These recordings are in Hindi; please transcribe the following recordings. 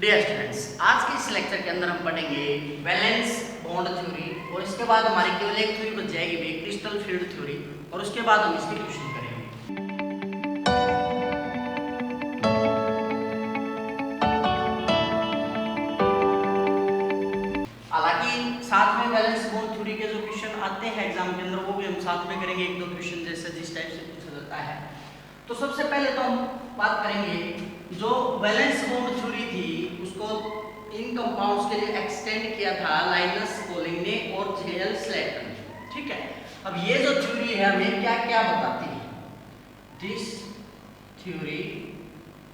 डियर स्टूडेंट्स, आज के इस लेक्चर के अंदर हम पढ़ेंगे वैलेंस बॉन्ड थ्योरी और इसके बाद हमारी केवल एक थ्योरी बच जाएगी भी क्रिस्टल फील्ड थ्योरी और उसके बाद हम इसके क्वेश्चन करेंगे। हालांकि साथ में वैलेंस बॉन्ड थ्योरी के जो क्वेश्चन आते हैं एग्जाम के अंदर वो भी हम साथ में करेंगे, एक दो क्वेश्चन जैसे जिस टाइप से पूछा जाता है। तो सबसे पहले तो हम बात करेंगे जो वैलेंस बॉन्ड थ्योरी थी उसको इन कंपाउंड्स के लिए एक्सटेंड किया था लाइनस पॉलिंग ने और जेएल स्लेटर ने। ठीक है, अब ये जो थ्योरी है हमें क्या क्या बताती है? This theory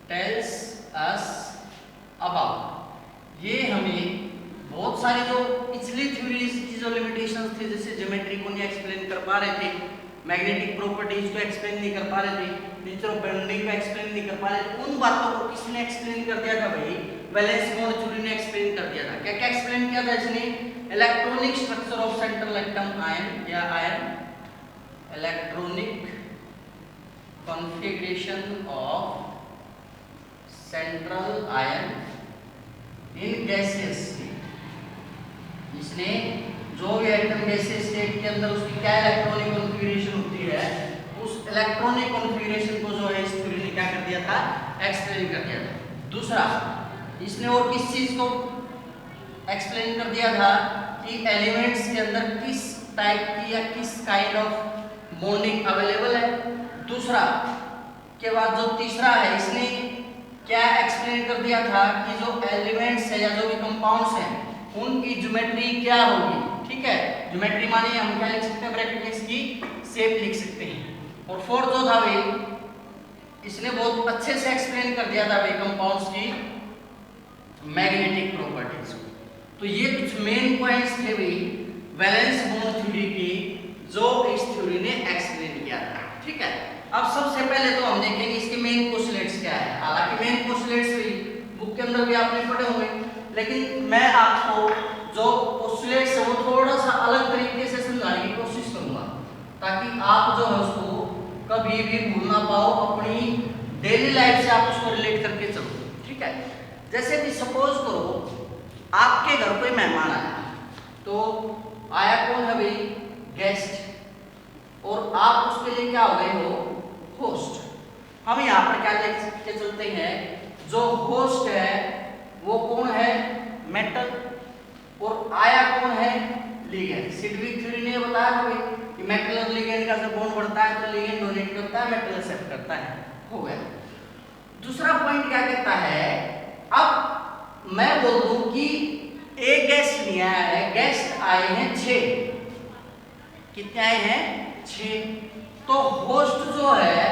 tells us about, ये हमें बहुत सारे जो पिछली थ्योरीज की जो लिमिटेशंस थे, जैसे ज्योमेट्री को नहीं एक्सप्लेन कर पा रहे थे, मैग्नेटिक प्रॉपर्टीज को एक्सप्लेन नहीं कर पा रहे थे, नेचर ऑफ बेंडिंग को एक्सप्लेन नहीं कर पा रहे थे, उन बातों को किसने एक्सप्लेन कर दिया था भाई? वैलेंस बॉन्ड थ्योरी ने एक्सप्लेन कर दिया था। क्या क्या एक्सप्लेन किया था इसने? Electronic structure of central atom ion या ion, electronic configuration of central ion in gaseous state. इसने जो भी एटम गैसियस स्टेट के अंदर उसकी क्या इलेक्ट्रॉनिक कॉन्फ़िगरेशन होती है, उस इलेक्ट्रॉनिक कॉन्फ़िगरेशन को जो है इस थ्योरी ने क्या कर दिया था? एक्सप्लेन कर दिया था। दूसरा, इसने और किस चीज को एक्सप्लेन कर दिया था कि एलिमेंट्स के अंदर किस टाइप की या किस काइंड ऑफ बॉन्डिंग अवेलेबल है। दूसरा के बाद जो तीसरा है, इसने क्या एक्सप्लेन कर दिया था कि जो एलिमेंट्स है या जो भी कंपाउंड्स हैं उनकी ज्योमेट्री क्या होगी। ठीक है, ज्योमेट्री माने हम क्या लिख सकते हैं? ब्रैकेट में इसकी शेप लिख सकते हैं। और फोर्थ जो था भाई, इसने बहुत अच्छे से एक्सप्लेन कर दिया था भाई कंपाउंड्स की मैग्नेटिक प्रॉपर्टीज को। तो ये कुछ मेन पॉइंट्स थे भाई वैलेंस बॉन्ड थ्योरी की जो इस थ्योरी ने एक्सप्लेन किया था। ठीक है, अब सबसे पहले तो हम देखेंगे इसके मेन पोस्टुलेट्स क्या है। हालांकि मेन पोस्टुलेट्स भी बुक के अंदर भी आपने पढ़े होंगे, लेकिन मैं आपको जो पोस्टुलेट्स है वो थोड़ा सा अलग तरीके से समझाने की कोशिश करूंगा ताकि आप जो है उसको कभी भी भूल ना पाओ, अपनी डेली लाइफ से आप उसको रिलेट करके चलो। ठीक है, जैसे कि सपोज करो आपके घर कोई मेहमान आया, तो आया कौन है भाई? गेस्ट, और आप उसके लिए क्या हो गए हो? होस्ट। हम यहाँ पर क्या देख के चलते हैं, जो होस्ट है वो कौन है? मेटल, और आया कौन है? लिगेंड। सिडविक थ्योरी ने बताया था भाई कि मेटल और लिगेंड का जब बॉन्ड बढ़ता है तो लिगेंड डोनेट करता है, मेटल एक्सेप्ट करता है। हो गया। दूसरा पॉइंट क्या कहता है, अब मैं बोल दूं कि एक गेस्ट नहीं आया है, गेस्ट आए हैं 6। कितने आए हैं? 6। तो होस्ट जो है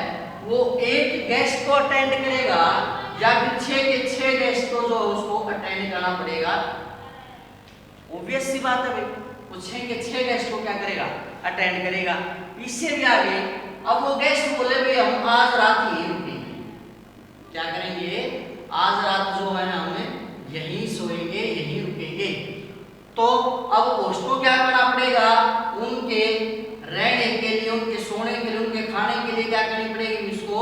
वो एक गेस्ट को अटेंड करेगा या फिर 6 के 6 गेस्ट को जो उसको अटेंड करना पड़ेगा? ऑब्वियस सी बात है भाई, वो 6 के 6 गेस्ट को क्या करेगा? अटेंड करेगा। इससे भी आगे अब वो गेस्ट बोले भाई हम आज रात यहीं रुकेंगे, क्या करेंगे? आज रात जो है हम यहीं सोएंगे, यहीं रुकेंगे। तो अब होस्ट को क्या करना पड़ेगा? उनके रहने के लिए, उनके सोने के लिए, उनके खाने के लिए क्या करनी पड़ेगी? उसको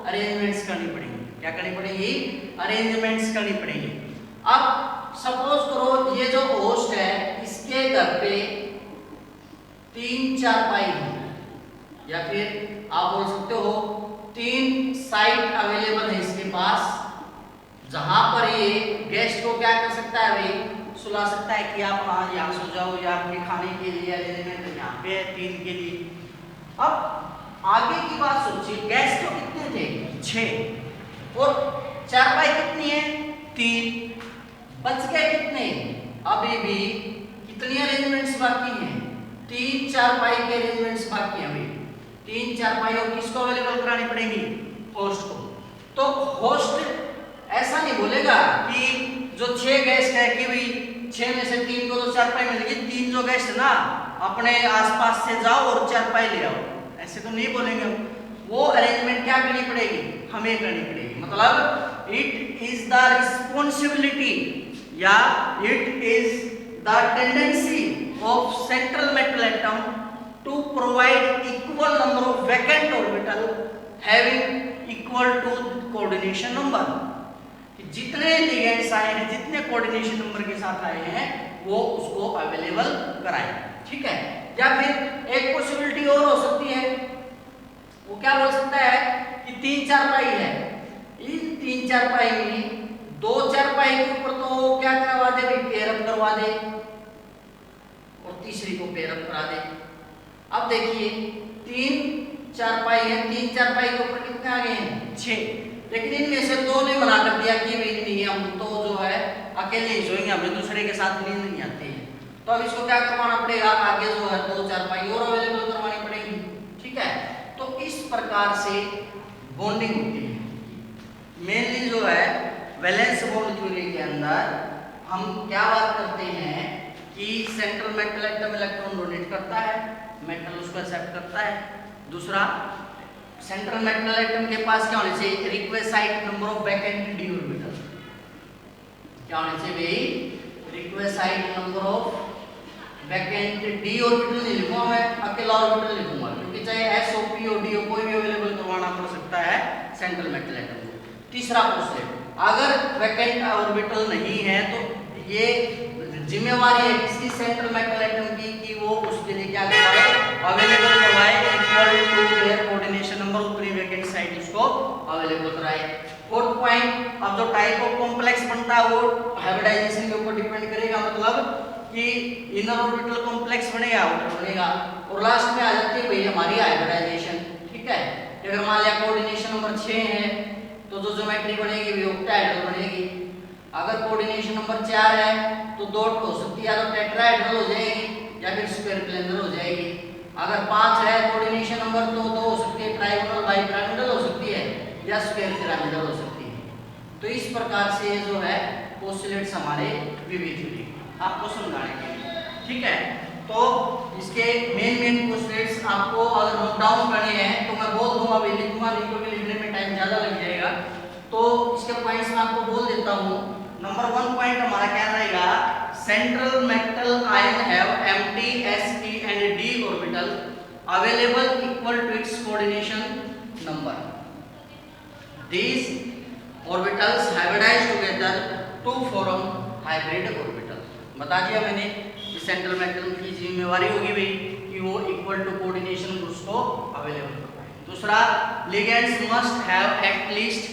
अरेंजमेंट्स करनी पड़ेगी। क्या करनी पड़ेगी? अरेंजमेंट्स करनी पड़ेगी। अब सपोज करो ये जो होस्ट है इसके घर पे 3 चारपाई है, या फिर आप बोल सकते हो 3 साइट अवेलेबल है इसके पास, जहां पर ये गेस्ट को क्या कर सकता है भाई? सुला सकता है कि आप हाँ यहाँ सो जाओ, या आपके खाने के लिए अरेंजमेंट यहाँ पे है 3 के लिए। अब आगे की बात सोचिए, गेस्ट तो कितने थे? 6, और चारपाई कितनी है? 3। बच गए कितने? अभी भी कितनी अरेंजमेंट्स बाकी हैं? 3 चारपाई के अरेंजमेंट्स बाकी हैं अभी। 3 चारपाई और किसको अवेलेबल करानी पड़ेगी? होस्ट को। तो होस्ट ऐसा नहीं बोलेगा कि जो 6 गेस्ट है कि भाई 6 में से 3 को तो चारपाई मिलेगी, 3 जो गेस्ट है ना अपने आसपास से जाओ और चारपाई ले आओ, ऐसे तो नहीं बोलेंगे। वो अरेंजमेंट क्या करनी पड़ेगी? हमें करनी पड़ेगी। मतलब इट इज द रिस्पॉन्सिबिलिटी या it is the tendency of central metal atom to provide equal number of vacant orbital having equal to coordination number. जितने लिगेंड्स आए हैं, जितने कोऑर्डिनेशन नंबर के साथ आए हैं, वो उसको अवेलेबल कराएं। ठीक है। या फिर एक पॉसिबिलिटी और हो सकती है, वो क्या बोल सकता है कि 3 4 है, इन 3 4 में 2 4 के ऊपर तो क्या करवा दे भाई, पेयर अप करवा दे, और तीसरी को पेयर अप करा दे। अब देखिए 3 4 है, 3 4 के ऊपर कितने आ गए हैं, 6, लेकिन इनमें से 2 ने मना कर दिया कि भाई नहीं, हम तो जो है अकेले ही सोएंगे, हमें दूसरे के साथ नींद नहीं आती है। तो अब इसको क्या करवाना पड़ेगा, आगे जो है 2 4 और अवेलेबल करवानी पड़ेगी। ठीक है। तो इस प्रकार से बॉन्डिंग होती है। मेनली जो है वैलेंस बॉन्ड थ्योरी के अंदर हम क्या बात करते हैं कि central metal atom electron donate करता है, मेटल उसको एक्सेप्ट करता है। दूसरा, सेंट्रल मेटल एटम के पास क्या होना चाहिए, requisite number of vacant d orbital. क्या होना चाहिए भाई, requisite number of vacant d orbital नहीं लिखूंगा मैं, अकेला ऑर्बिटल लिखूंगा, क्योंकि चाहे एस ओ पी ओ डी ओ कोई भी अवेलेबल करवाना पड़ सकता है सेंट्रल मेटल एटम को। तीसरा क्वेश्चन, अगर वैकेंट ऑर्बिटल नहीं है तो ये जिम्मेवारी है किसकी, सेंट्रल मेटल एटम की, कि वो उसके लिए क्या करवाए, अवेलेबल करवाए equal to their coordination number, उतनी वैकेंट साइट उसको अवेलेबल कराए। फोर्थ पॉइंट, अब जो टाइप ऑफ कॉम्प्लेक्स बनता है वो हाइब्रिडाइजेशन के ऊपर डिपेंड करेगा, मतलब कि इनर ऑर्बिटल कॉम्प्लेक्स बनेगा, आउटर बनेगा। और लास्ट में आ जाती है भाई हमारी हाइब्रिडाइजेशन। ठीक है। अगर मान लिया कोऑर्डिनेशन नंबर 6 है तो जो ज्योमेट्री बनेगी वो ऑक्टाहेड्रल बनेगी। अगर कोऑर्डिनेशन नंबर 4 है तो दो हो सकती है, या तो टेट्राहेड्रल हो जाएगी या फिर स्क्वायर प्लेनर हो जाएगी। अगर 5 है कोऑर्डिनेशन नंबर तो दो हो सकती है, ट्राइगोनल बाइपिरामिडल हो सकती है या स्क्वायर पिरामिडल हो सकती है। तो इस प्रकार से जो है पोस्टुलेट्स हमारे विविध हुए आपको समझाने के लिए। ठीक है। तो इसके मेन पोस्टुलेट्स आपको अगर नोट डाउन करने हैं तो मैं बोल दूंगा, अभी लिखूंगा नहीं क्योंकि लिखने में टाइम ज्यादा लग जाएगा। तो इसके पॉइंट्स मैं आपको बोल देता हूँ। नंबर 1 पॉइंट हमारा क्या रहेगा, central metal ion have empty sp and d orbital available equal to its coordination number. These orbitals hybridize together to form hybrid orbital। बता दिया मैंने कि सेंट्रल मेटल की जिम्मेवारी होगी भाई कि वो इक्वल टू कोऑर्डिनेशन उसको अवेलेबल करवाए। दूसरा, ligands must have at least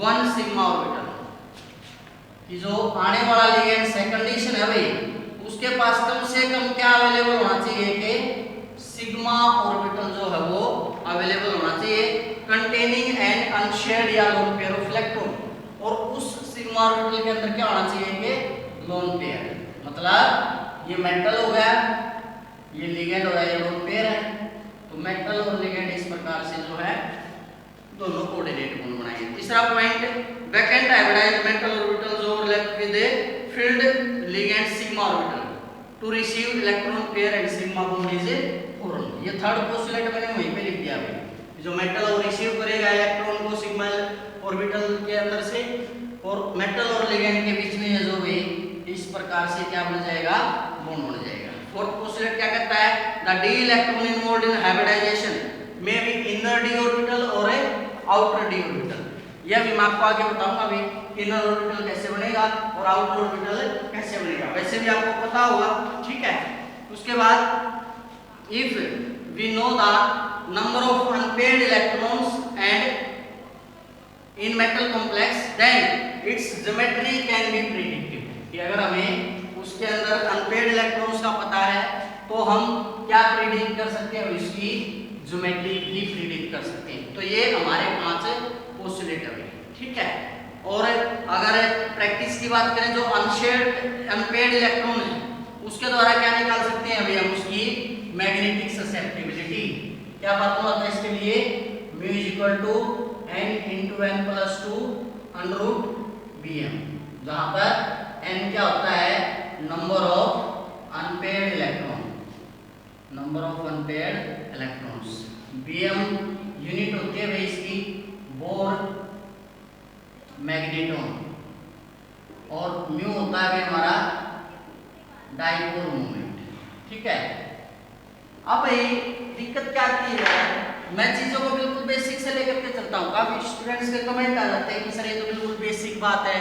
1 sigma orbital, कि जो आने वाला लिगेंड्स है कंडीशन है भाई उसके पास कम से कम क्या अवेलेबल होना चाहिए कि सिग्मा ऑर्बिटल जो है वो अवेलेबल होना चाहिए, कंटेनिंग एन अनशेयर्ड या लोन पेयर ऑफ इलेक्ट्रॉन। और उस सिग्मा ऑर्बिटल के अंदर क्या होना चाहिए कि लोन पेयर, मतलब ये मेटल हो गया, ये लिगेंड हो गया, ये लोन पेयर है। तो मेटल और लिगेंड इस प्रकार से जो है दोनों कोऑर्डिनेट बॉन्ड बनाएंगे। तीसरा point, vacant hybridized metal orbital जो overlap with a field ligand sigma orbital to receive electron pair and sigma bond is formed. ये थर्ड पोस्टुलेट मैंने वहीं पे लिख दिया भाई, जो मेटल और रिसीव करेगा इलेक्ट्रॉन को सिग्मा ऑर्बिटल के अंदर से, और मेटल और लिगेंड के बीच में जो भी इस प्रकार से क्या बन जाएगा, बॉन्ड बन जाएगा। फोर्थ पोस्टुलेट क्या कहता है, the d electron involved in hybridization may be inner d orbital और ए आउटर डी ऑर्बिटल। यह भी मैं आपको आगे बताऊंगा भी इनर ऑर्बिटल कैसे बनेगा और आउटर ऑर्बिटल कैसे बनेगा, वैसे भी आपको पता होगा। ठीक है। उसके बाद if we know the number of unpaired electrons and in metal complex then its geometry can be predicted। कि अगर हमें उसके अंदर unpaired electrons का पता है तो हम क्या प्रिडिक्ट कर सकते हैं, इसकी ज्योमेट्री भी प्रिडिक्ट कर सकते हैं। तो ये हमारे 5 पोस्टुलेट है। ठीक है। और अगर प्रैक्टिस की बात करें, जो अनपेयर्ड इलेक्ट्रॉन है उसके द्वारा क्या निकाल सकते हैं अभी हम, उसकी मैग्नेटिक ससेप्टिबिलिटी। क्या बात होता है इसके लिए, mu is equal to n into n plus 2 under root bm, जहां पर n क्या होता है, number of unpaired electron, number of unpaired electrons, bm unit होती है भाई इसकी बोर मैग्नेटॉन, और म्यू होता है हमारा डाइपोल मोमेंट। ठीक है। अब भाई दिक्कत क्या आती है, मैं चीजों को बिल्कुल बेसिक से लेकर के चलता हूँ। काफी स्टूडेंट्स के कमेंट आ जाते हैं कि सर ये तो बिल्कुल बेसिक बात है,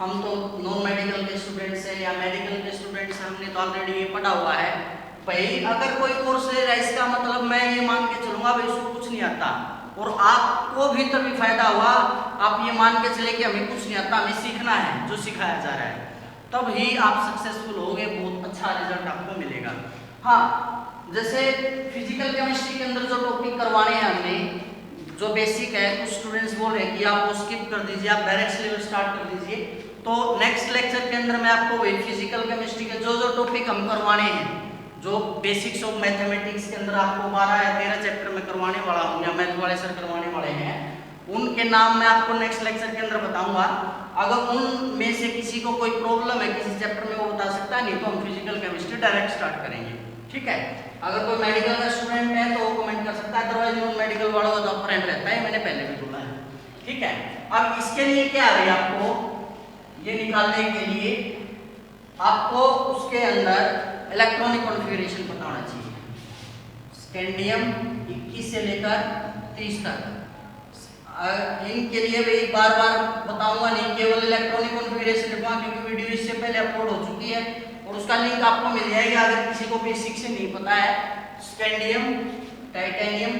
हम तो नॉन मेडिकल के स्टूडेंट्स हैं या मेडिकल के स्टूडेंट्स हैं, हमने तो ऑलरेडी ये पढ़ा हुआ है। भाई अगर कोई कोर्स ले रहा है इसका मतलब मैं ये मान के चलूंगा भाई उसको कुछ नहीं आता, और आपको भी तभी फायदा हुआ आप ये मान के चले कि हमें कुछ नहीं आता, हमें सीखना है जो सिखाया जा रहा है, तब ही आप सक्सेसफुल होगे, बहुत अच्छा रिजल्ट आपको मिलेगा। हाँ, जैसे फिजिकल केमिस्ट्री के अंदर जो टॉपिक करवाने हैं हमने, जो बेसिक है, कुछ स्टूडेंट्स बोल रहे हैं कि आप वो स्किप कर दीजिए, आप डायरेक्ट सिलेबस स्टार्ट कर दीजिए। तो नेक्स्ट लेक्चर के अंदर मैं आपको वही फिजिकल केमिस्ट्री के जो टॉपिक हम करवाने हैं, जो बेसिक्स ऑफ मैथमेटिक्स के अंदर आपको 12 या 13 चैप्टर में करवाने वाला हूँ या मैथ वाले सर करवाने वाले हैं, उनके नाम मैं आपको नेक्स्ट लेक्चर के अंदर बताऊंगा। अगर उनमें से किसी को कोई प्रॉब्लम है किसी चैप्टर में, वो बता सकता है, नहीं तो हम फिजिकल केमिस्ट्री डायरेक्ट स्टार्ट करेंगे। ठीक है, अगर कोई मेडिकल का स्टूडेंट है तो वो कमेंट कर सकता है, अदरवाइज नॉन मेडिकल वालों का तो फ्रेंड रहता है, मैंने पहले भी बोला है। ठीक है, अब इसके लिए क्या है आपको, ये निकालने के लिए आपको उसके अंदर इलेक्ट्रॉनिक कॉन्फ़िगरेशन पता होना चाहिए, स्कैंडियम 21 से लेकर 30 तक। इनके लिए भी बार बार बताऊंगा नहीं, केवल इलेक्ट्रॉनिक कॉन्फ़िगरेशन लिखूंगा क्योंकि वीडियो इससे पहले अपलोड हो चुकी है और उसका लिंक आपको मिल जाएगा अगर किसी को बेसिक से नहीं पता है। Scandium, titanium,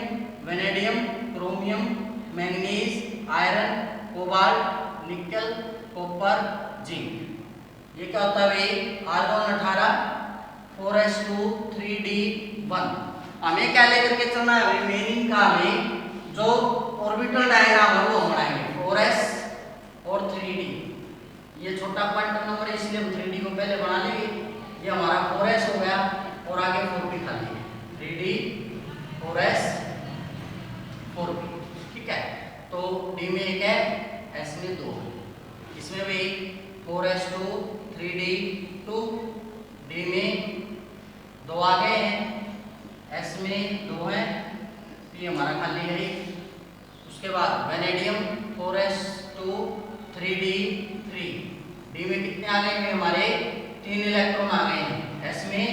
vanadium, chromium, manganese, iron, cobalt, निकल, कॉपर, जिंक। ये क्या होता है भाई, आर्गॉन 18, 4s2 3d1। हमें क्या लेकर के चलना है भाई, मेन का हमें जो ऑर्बिटल डायग्राम है वो हम बनाएंगे 4s और 3d। ये छोटा क्वांटम नंबर है इसलिए हम 3d को पहले बना लेंगे। ये हमारा 4s हो गया और आगे 4p खाली है, 3d 4s 4p। ठीक है, तो d में एक है, s में 2, इसमें भी 4s2 3d2, d में 2 आ गए हैं, s में 2 है, p हमारा खाली है। उसके बाद वेनेडियम 4s2 3d3, d में कितने आ गए हैं हमारे, 3 इलेक्ट्रॉन आ गए हैं, s में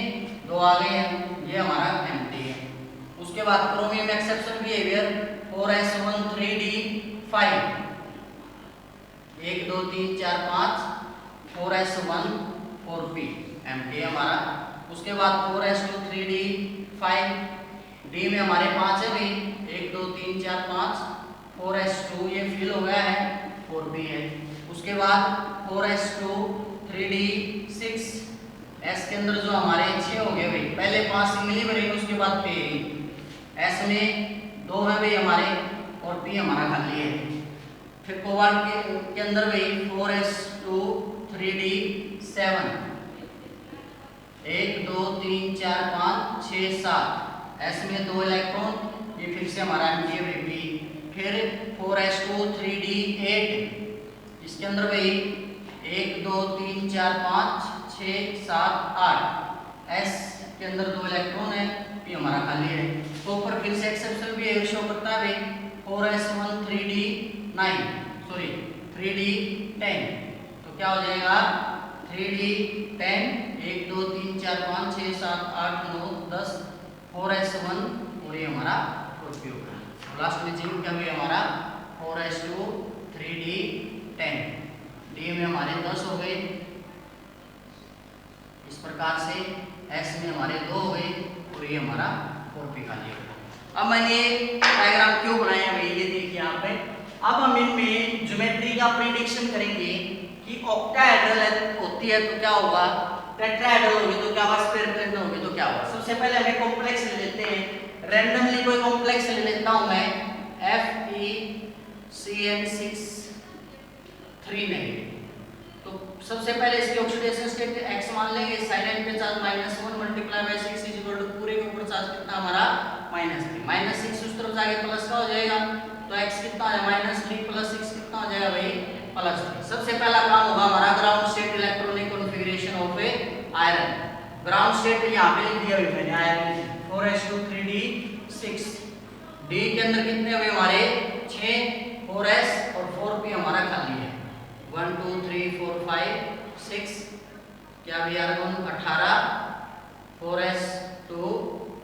2 आ गए हैं, ये हमारा एम्प्टी है। उसके बाद chromium exception behaviour 4s1 3d5, 1 2 3 4 5, 4s1 4p empty है हमारा। उसके बाद 4s2 3d5, d में हमारे 5 है भाई, 1 2 3 4 5, 4s2 ये फिल हो गया है, 4p है। उसके बाद 4s2 3d6, s के अंदर जो हमारे 6 हो गए भाई, पहले 5 सिंगली बनेंगे उसके बाद पेरी, s में 2 है भाई हमारे और p हमारा खाली है। फिर कोबाल्ट के अंदर भाई 4s2 3d7, 1 2 3 4 5 6 7, s में 2 इलेक्ट्रॉन, ये फिर से हमारा एम्प्टी है भाई। फिर 4s2 3d8, इसके अंदर भाई 1 2 3 4 5 6 7 8, s के अंदर 2 इलेक्ट्रॉन है, p हमारा खाली है। तो ऊपर फिर से एक्सेप्शन भी है, शो करता है भाई 4s1 3d9 सॉरी 3d10, तो क्या हो जाएगा 3d10, 1 2 3 4 5 6 7 8 9 10, 4s1 और ये हमारा 4p होगा। लास्ट में जिंक का भी हमारा 4s2 3d10, d में हमारे 10 हो गए इस प्रकार से, s में हमारे 2 हो गए और ये हमारा 4p खाली होगा। अब मैंने डायग्राम क्यों बनाया भाई, ये देखिए यहाँ पे। अब हम इनमें ज्योमेट्री का प्रेडिक्शन करेंगे कि ऑक्टाहेड्रल होती है तो क्या होगा, टेट्राहेड्रल होगी तो क्या होगा, स्फेरिकल होगी तो क्या होगा। सबसे पहले हमें कॉम्प्लेक्स ले लेते हैं, रैंडमली कोई कॉम्प्लेक्स ले लेता हूं मैं, FeCN6 3 नेगेटिव। तो सबसे पहले इसकी ऑक्सीडेशन स्टेट x मान लेंगे, साइड पे charge -1 multiply by 6 is equal to पूरे के ऊपर चार्ज कितना हमारा -3, -6 उस तरफ जाके प्लस का हो जाएगा, तो x कितना आ जाएगा -3 + 6 कितना हो जाएगा भाई +3। सबसे पहला काम होगा हमारा ground state electronic configuration of A iron. Ground state यहां पे लिख दिया भाई मैंने, आयरन 4s2 3d6, d के अंदर कितने हुए हमारे 6, 4s और 4p हमारा खाली है, 1 2 3 4 5 6, क्या भी आर्गन 18, 4s2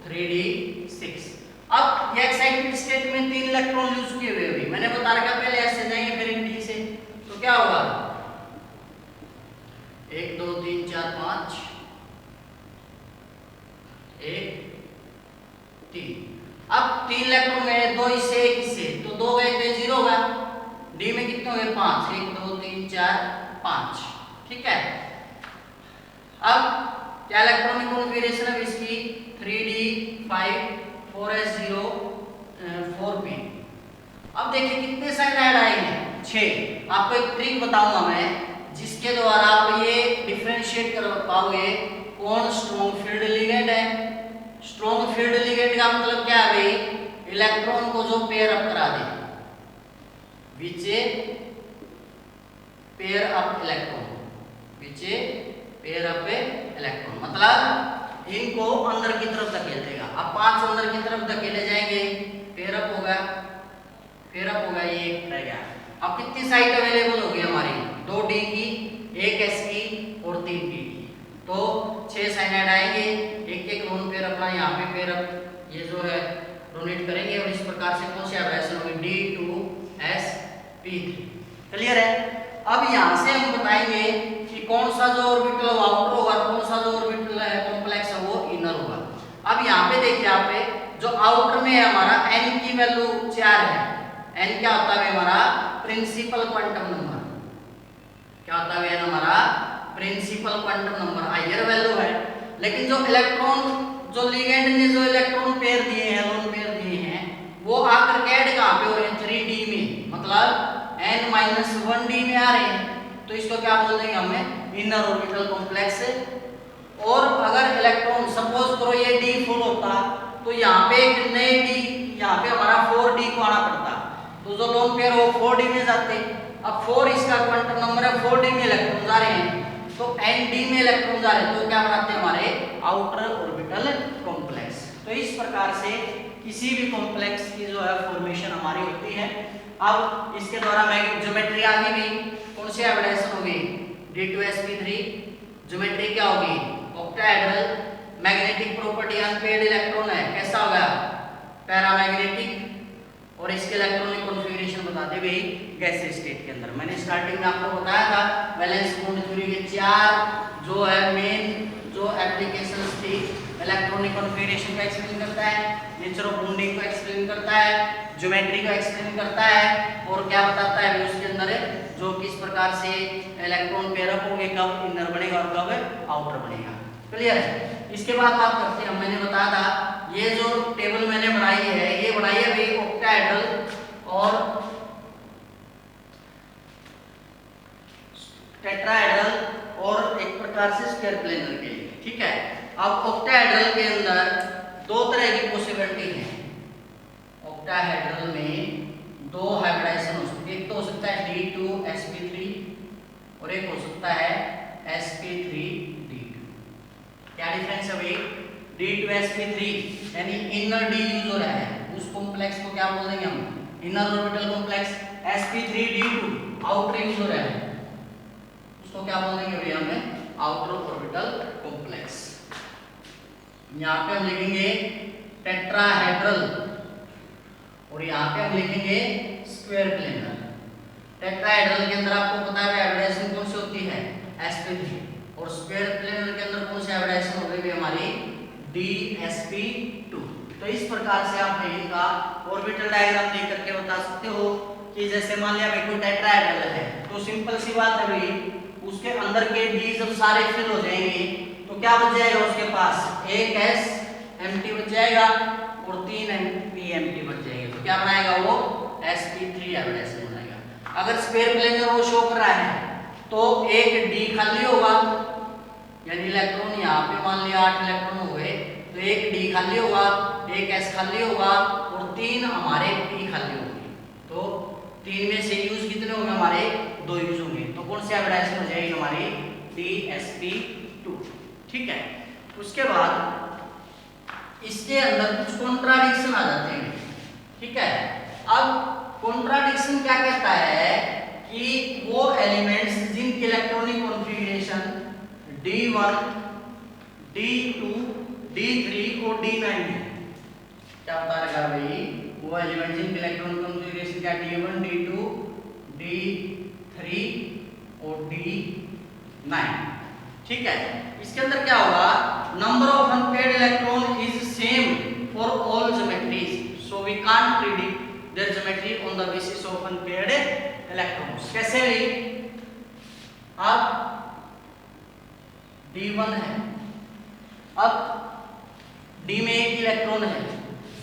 3d6। अब ये एक्साइटेड स्टेट में 3 इलेक्ट्रॉन लूज किए हुए भी मैंने बता रखा पहले ऐसे जाएंगे फिर इन डी से, तो क्या होगा 1 2 3 4 5 1 3। अब 3 इलेक्ट्रॉन में 2 इससे 1 इससे, तो 2 गए थे 0 होगा। डी में कितने हो गए 5, 1 2 3 4 5, ठीक है। अब क्या इलेक्ट्रॉनिक कॉन्फ़िगरेशन है इसकी 3d5 4s0 4p। अब देखिए कितने साइनाइड आएंगे 6। आपको एक ट्रिक बताऊंगा मैं जिसके द्वारा आप ये डिफरेंशिएट कर पाओगे कौन स्ट्रॉन्ग फील्ड लिगेंड है। स्ट्रॉन्ग फील्ड लिगेंड का मतलब क्या है भाई, इलेक्ट्रॉन को जो पेयर अप करा दे, which pair up electron, which pair up electron, मतलब इनको अंदर की तरफ धकेल देगा। अब 5 अंदर की तरफ धकेले जाएंगे, पेयर अप होगा, पेयर अप होगा, ये रह गया। अब कितनी साइट अवेलेबल होगी हमारी 2 डी की, 1 एस की और 3 पी की, तो 6 साइनाइड आएंगे। एक एक लोन पेयर अपना यहाँ पे पेयर अप ये जो है डोनेट करेंगे और इस प्रकार से कौन सी एब्रेशन होगी D2sp3। क्लियर है। अब यहाँ से हम बताएंगे कि कौन सा जो ऑर्बिटल आउटर होगा, कौन सा जो ऑर्बिटल है कॉम्प्लेक्स है वो इनर होगा। अब यहाँ पे देखिए आप पे जो आउटर में है हमारा n की वैल्यू 4 है। n क्या होता है हमारा प्रिंसिपल क्वांटम नंबर, क्या होता है हमारा principal quantum number, higher value है। लेकिन जो इलेक्ट्रॉन जो लिगेंड ने जो इलेक्ट्रॉन पेयर दिए हैं, लोन पेयर दिए हैं, वो आकर के ऐड कहाँ पे हो रहे हैं 3d में, मतलब n-1d में आ रहे हैं, तो इसको क्या बोल देंगे हमें इनर ऑर्बिटल कॉम्प्लेक्स। और अगर इलेक्ट्रॉन सपोज करो ये d फुल होता तो यहाँ पे एक नए d, यहाँ पे हमारा 4d को आना पड़ता, तो जो लोन पेयर वो 4d में जाते। अब 4 इसका क्वांटम नंबर है, 4d में इलेक्ट्रॉन जा रहे हैं, तो nd में इलेक्ट्रॉन जा रहे हैं, तो क्या बनाते हैं हमारे आउटर ऑर्बिटल कॉम्प्लेक्स। तो इस प्रकार से किसी भी कॉम्प्लेक्स की जो है फॉर्मेशन हमारी होती है। अब इसके द्वारा मैं ज्योमेट्री आगे भी कौन सी एब्रेशन होगी D2sp3। ज्योमेट्री क्या होगी octahedral, magnetic property unpaired electron है, कैसा होगा पैरामैग्नेटिक, और इसके इलेक्ट्रॉनिक कॉन्फ़िगरेशन बताते भाई गैसीय स्टेट के अंदर। मैंने स्टार्टिंग में आपको बताया था वैलेंस बॉन्ड थ्योरी के 4 जो है मेन जो एप्लीकेशंस थी, इलेक्ट्रॉनिक कॉन्फ़िगरेशन को एक्सप्लेन करता है, नेचर ऑफ बॉन्डिंग को एक्सप्लेन करता है, ज्योमेट्री को एक्सप्लेन करता है, और क्या बताता है उसके अंदर जो किस प्रकार से इलेक्ट्रॉन पेयर अप होंगे, कब इनर बनेगा और कब आउटर बनेगा। क्लियर है। इसके बाद बात करते हैं, मैंने बताया था ये जो टेबल मैंने बनाई है, ये बनाई है भाई ऑक्टाहेड्रल और टेट्राहेड्रल और एक प्रकार से स्क्वायर प्लेनर के लिए, ठीक है। अब ऑक्टाहेड्रल के अंदर 2 तरह की पॉसिबिलिटी है। ऑक्टाहेड्रल में 2 हाइब्रिडाइजेशन हो सकती है, एक तो हो सकता है D2sp3 और एक हो सकता है sp3d2। क्या डिफरेंस है भाई, D2sp3 यानी इनर D यूज हो रहा है, उस कॉम्प्लेक्स को क्या बोल देंगे हम inner orbital complex. sp3d2 outer use हो रहा है, उसको क्या बोल देंगे भैया हमें आउटर ऑर्बिटल कॉम्प्लेक्स। यहाँ पे हम लिखेंगे टेट्राहेड्रल और यहाँ पे हम लिखेंगे स्क्वायर प्लेनर। टेट्राहेड्रल के अंदर आपको पता है हाइब्रिडाइजेशन कौन सी होती है sp3, और स्क्वायर प्लेनर के अंदर कौन सी हाइब्रिडाइजेशन हो गई हमारी dsp2। तो इस प्रकार से आप इनका ऑर्बिटल डायग्राम देख करके बता सकते हो कि जैसे मान लिया कोई टेट्राहेड्रल है, तो सिंपल सी बात है भाई उसके अंदर के डी जब सारे फिल हो जाएंगे तो क्या बच जाएगा उसके पास, एक s एम्प्टी बच जाएगा और 3 p एम्प्टी बच जाएंगे, तो क्या बनाएगा वो sp3 हाइब्रिडाइजेशन बनाएगा। अगर स्क्वायर प्लेनर वो शो कर रहा है तो एक डी खाली होगा, यानी इलेक्ट्रॉन यहाँ पे मान लिया 8 इलेक्ट्रॉन हो गए, तो एक डी खाली होगा, एक s खाली होगा और 3 हमारे p खाली होंगे। तो 3 में से यूज कितने होंगे हमारे 2 यूज होंगे, तो कौन सी हाइब्रिडाइजेशन हो जाएगी हमारी dsp2, ठीक है। उसके बाद इसके अंदर कुछ कॉन्ट्राडिक्शन आ जाते हैं, ठीक है। अब कॉन्ट्राडिक्शन क्या कहता है कि वो एलिमेंट्स जिनकी electronic configuration D1, D2, D3 और D9 है, क्या बता रखा भाई, वो एलिमेंट जिनके इलेक्ट्रॉन कॉन्फ़िगरेशन क्या D1 D2 D3 और D9, ठीक है। इसके अंदर क्या होगा, number of unpaired electron is same for all geometries, so we can't predict their geometry on the basis of unpaired electrons. कैसे भी, अब D1 है, अब D में एक इलेक्ट्रॉन है,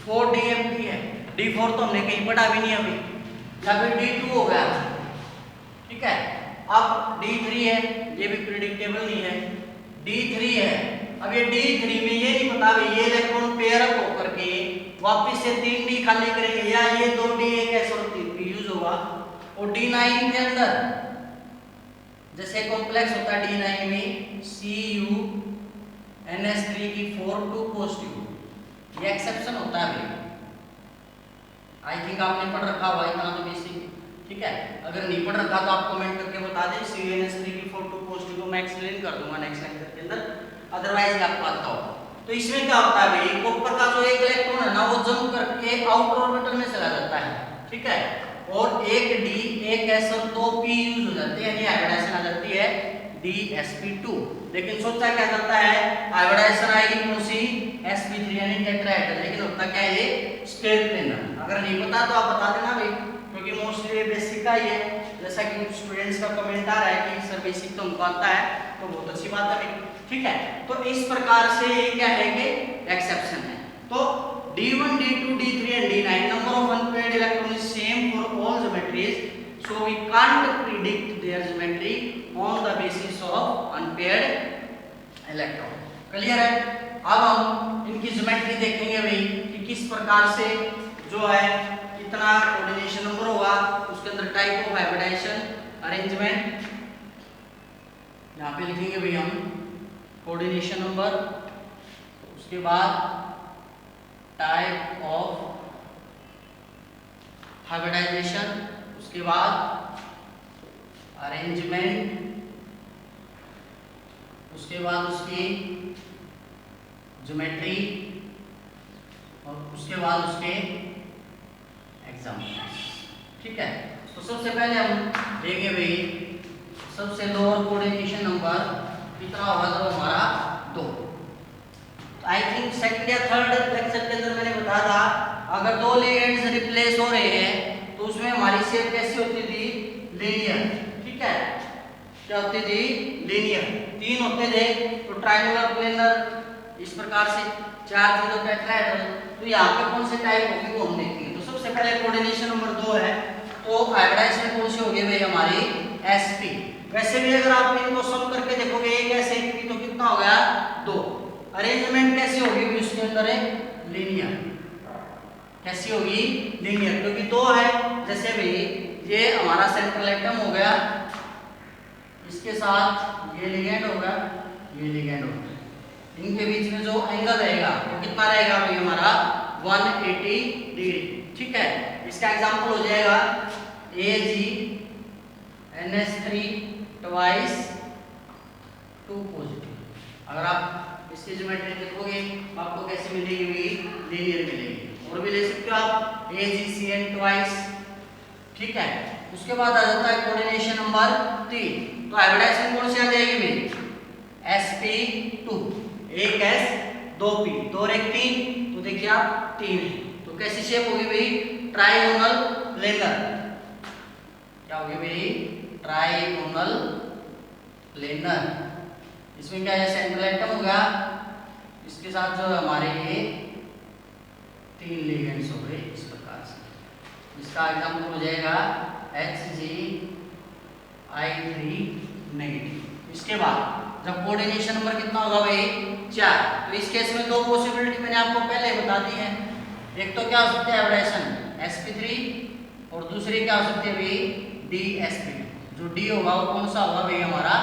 4 D एम्प्टी है, D4 तो हमने कहीं पढ़ा भी नहीं अभी, या फिर D2 हो गया, ठीक है। अब D3 है, ये भी प्रिडिक्टेबल नहीं है, D3 है। अब ये D3 में ये नहीं पता भाई ये इलेक्ट्रॉन पेयर अप होकर के वापस से 3 D खाली करेंगे या ये 2 D एक ऐसा यूज होगा। और D9 के अंदर जैसे कॉम्प्लेक्स होता है D9 में CuNS3 की 4 2 पॉजिटिव, ये एक्सेप्शन होता है भाई, आई थिंक आपने पढ़ रखा हुआ इतना तो बेसिक, ठीक है। अगर नहीं पढ़ रखा तो आप कमेंट करके बता दें, CuNS3 की 4 2 पॉजिटिव को मैं एक्सप्लेन कर दूंगा नेक्स्ट लेक्चर के अंदर, अदरवाइज आपको आता होगा। तो इसमें क्या होता है भाई, कॉपर का जो एक इलेक्ट्रॉन है ना वो जंप करके आउटर ऑर्बिटल में चला जाता है, ठीक है। और एक D एक S और 2 P यूज हो जाते हैं, यानी हाइब्रिडाइजेशन आ जाती है DsP2। लेकिन सोचा क्या जाता है, हाइब्रिडाइजेशन आएगी कौन सी, sp3 यानी टेट्राहेड्रल, लेकिन होता क्या है ये स्टेट प्लेनर। अगर नहीं पता तो आप बता देना भाई, क्योंकि मोस्टली ये बेसिक का ही है। जैसा कि स्टूडेंट्स का कमेंट आ रहा है कि सर बेसिक तो हमको आता है, तो बहुत अच्छी बात है भाई, ठीक है। तो इस प्रकार से ये क्या है कि एक्सेप्शन है। तो D1 D2 D3 and D9 number of unpaired electrons is same for all geometries, so we can't predict their geometry on the basis of unpaired electron। Clear है। अब हम इनकी ज्योमेट्री देखेंगे भाई कि किस प्रकार से जो है कितना कोऑर्डिनेशन नंबर होगा, उसके अंदर टाइप ऑफ हाइब्रिडाइजेशन अरेंजमेंट, यहाँ पे लिखेंगे भाई हम कोऑर्डिनेशन नंबर, उसके बाद टाइप ऑफ हाइब्रिडाइजेशन, उसके बाद अरेंजमेंट, उसके बाद उसकी ज्योमेट्री, और उसके बाद उसके एग्जाम्पल्स, ठीक है। तो सबसे पहले हम देखेंगे भाई सबसे लोअर कोऑर्डिनेशन नंबर कितना होगा, तो हमारा 2। आई थिंक सेकंड या थर्ड लेक्चर के अंदर मैंने बताया था, अगर 2 लिगेंड्स रिप्लेस हो रहे हैं तो उसमें हमारी शेप कैसी होती थी, लीनियर, ठीक है। क्या होती थी, लीनियर। 3 होते थे तो ट्रायंगुलर, प्लेनर, इस प्रकार से 4 थे तो टेट्राहेड्रल। तो यहाँ पे कौन से टाइप होगी वो हम देखेंगे। तो सबसे पहले कोऑर्डिनेशन नंबर 2 है, तो हाइब्रिडाइजेशन कौन सी होगी भाई हमारी, sp। वैसे भी अगर आप इनको सम करके देखोगे एक ऐसे एक तो कितना हो गया, 2। अरेंजमेंट कैसी होगी उसके अंदर है, लीनियर, कैसी होगी, लीनियर, क्योंकि 2 है। जैसे भाई ये हमारा सेंट्रल एटम हो गया, इसके साथ ये लिगेंड होगा, ये लिगेंड होगा, इनके बीच में जो एंगल रहेगा वो कितना रहेगा भाई हमारा 180 डिग्री, ठीक है। इसका एग्जांपल हो जाएगा AgNH3 ट्वाइस 2 पॉजिटिव। अगर आप इसकी ज्योमेट्री देखोगे आपको कैसे मिलेगी, लीनियर मिलेगी। और भी ले सकते हो आप AgCN ट्वाइस, ठीक है। उसके बाद आ जाता है कोऑर्डिनेशन नंबर 3, तो हाइब्रिडाइजेशन कौन सी आ जाएगी भाई, sp2, एक S 2 P, 2 और 1 3, तो देखिए आप 3 है। तो कैसी शेप होगी भाई, ट्राइगोनल प्लेनर, क्या होगी भाई, ट्राइगोनल प्लेनर। इसमें क्या है, सेंट्रल एटम होगा, इसके साथ जो हमारे ये 3 लिगेंड्स हो गए इस प्रकार से। इसका एग्जांपल हो जाएगा HgI3 नेगेटिव। इसके बाद जब कोऑर्डिनेशन नंबर कितना होगा भाई, 4, तो इस केस में 2 पॉसिबिलिटी मैंने आपको पहले बता दी है। एक तो क्या हो सकता है हाइब्रिडाइजेशन sp3, और दूसरी क्या हो सकती है भाई, dsp। जो d होगा वो कौन सा होगा भाई हमारा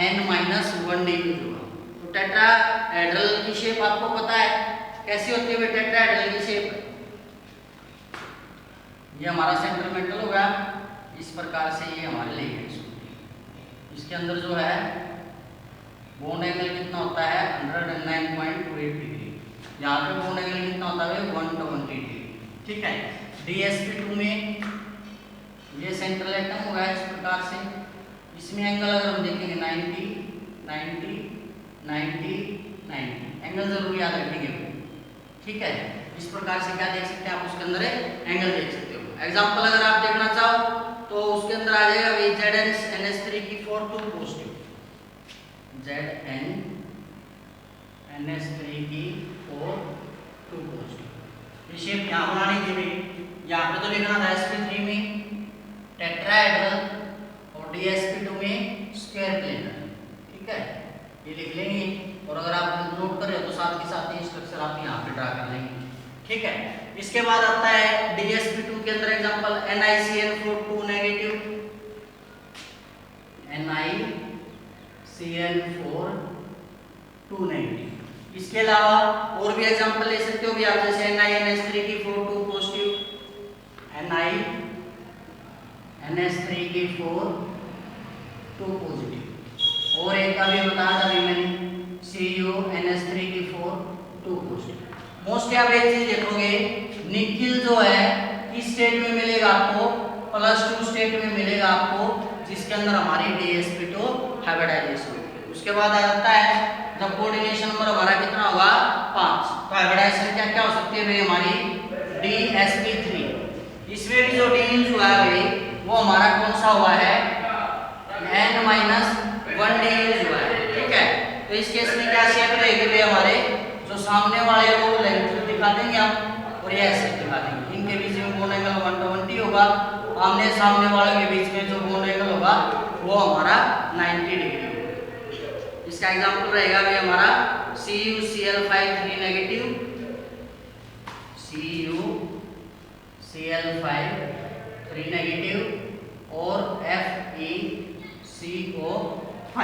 n-1 d होगा। तो टेट्राहेड्रल की शेप आपको पता है कैसी होती है भाई, टेट्राहेड्रल की शेप, ये हमारा सेंट्रल मेटल होगा, इस प्रकार से ये हमारे लिगेंड्स होते हैं। इसके अंदर जो है बॉन्ड एंगल कितना होता है, 109.28 डिग्री, यहाँ पे बॉन्ड एंगल कितना होता है 120 डिग्री। ठीक है, DsP2 में ये सेंट्रल एटम होगा इस प्रकार से, इसमें एंगल अगर हम देखेंगे 90 90 90 90 एंगल जरूर याद रखेंगे। ठीक है, इस प्रकार से क्या देख सकते हैं आप उसके अंदर एंगल देख सकते हो। एग्जांपल अगर आप देखना चाहो तो उसके अंदर आ जाएगा भाई ZnNS3 की 4 2 पॉजिटिव, ZnNS3 की 4 2 पॉजिटिव। ये शेप यहाँ बनानी थी भाई, यहाँ पे तो लिखना था sp3 में टेट्राहेड्रल और DsP2 में स्क्वायर प्लेनर। ठीक है, ये लिख लेंगे और अगर आप नोट करें तो साथ के साथ ही स्ट्रक्चर आप यहाँ पे ड्रा कर लेंगे। ठीक है, इसके बाद आता है DsP2 के अंदर example NiCN4 2 negative, NiCN4 2 negative. इसके अलावा और भी एग्जांपल ले सकते हो भी आप, जैसे NiNS3 की 4 2 पॉजिटिव, NiNS3 की 4 2 पॉजिटिव। और एक का भी बताया था अभी मैंने CuNS3 की 4 2 पॉजिटिव। मोस्टली आप एक चीज देखोगे, निकिल जो है किस स्टेट में मिलेगा आपको, +2 स्टेट में मिलेगा आपको, जिसके अंदर हमारी DsP2 हाइब्रिडाइजेशन होगी। उसके बाद आ जाता है जब कोऑर्डिनेशन नंबर हमारा कितना होगा 5, तो हाइब्रिडाइजेशन क्या क्या हो सकती है भाई हमारी DsP3। इसमें भी जो D यूज हुआ है भाई वो हमारा कौन सा हुआ है N-1 D यूज हुआ है। ठीक है, तो इस केस में क्या शेप रहेगी भाई हमारे, जो सामने वाले को लेंथ दिखा देंगे आप और ये ऐसे दिखा देंगे, इनके बीच में बॉन्ड एंगल 120 होगा, आमने सामने वाले के बीच में जो बॉन्ड एंगल होगा वो हमारा 90 डिग्री होगा। इसका एग्जांपल रहेगा भाई हमारा CuCl5 3 नेगेटिव, CuCl5 3 नेगेटिव और FeCO5।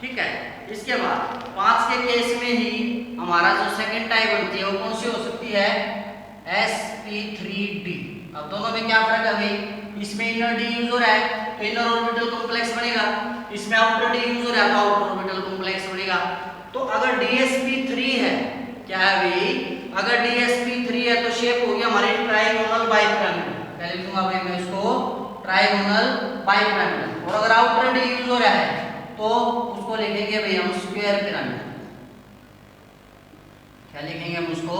ठीक है, इसके बाद 5 के केस में ही हमारा जो सेकंड टाइप बनती है वो कौन सी हो सकती है sp3d। अब दोनों में क्या फर्क है भाई, इसमें इनर डी यूज हो रहा है तो इनर ऑर्बिटल कॉम्प्लेक्स बनेगा, इसमें आउटर डी यूज हो रहा है तो आउटर ऑर्बिटल कॉम्प्लेक्स बनेगा। तो अगर DsP3 है, क्या है भाई, अगर DsP3 है तो शेप हो गया हमारे ट्राइगोनल बाइपिरामिडल, पहले लिखूंगा भाई मैं इसको ट्राइगोनल बाइपिरामिडल। और अगर आउटर डी यूज हो रहा है तो उसको लिखेंगे भाई हम स्क्वायर पिरामिड। क्या लिखेंगे हम उसको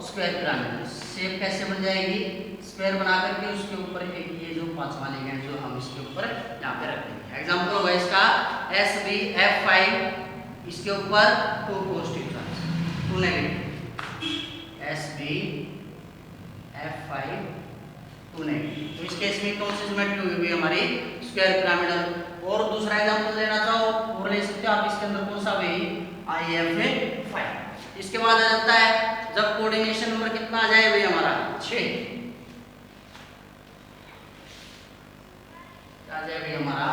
स्क्वायर पिरामिड। शेप कैसे बन जाएगी, स्क्वायर बना करके उसके ऊपर एक ये जो 5वां लिगेंड जो हम इसके ऊपर यहाँ पे रख देंगे। एग्जांपल होगा इसका SbF5, इसके ऊपर 2 positive charge 2 negative, SbF5 2 negative. तो इस केस में कौन सी ज्योमेट्री होगी हमारी स्क्वायर पिरामिडल। और दूसरा एग्जांपल लेना चाहो और ले सकते हो आप, इसके अंदर कौन सा भाई IF5। इसके बाद आ जाता है जब कोऑर्डिनेशन नंबर कितना आ जाए भाई हमारा 6, आ जाए भाई हमारा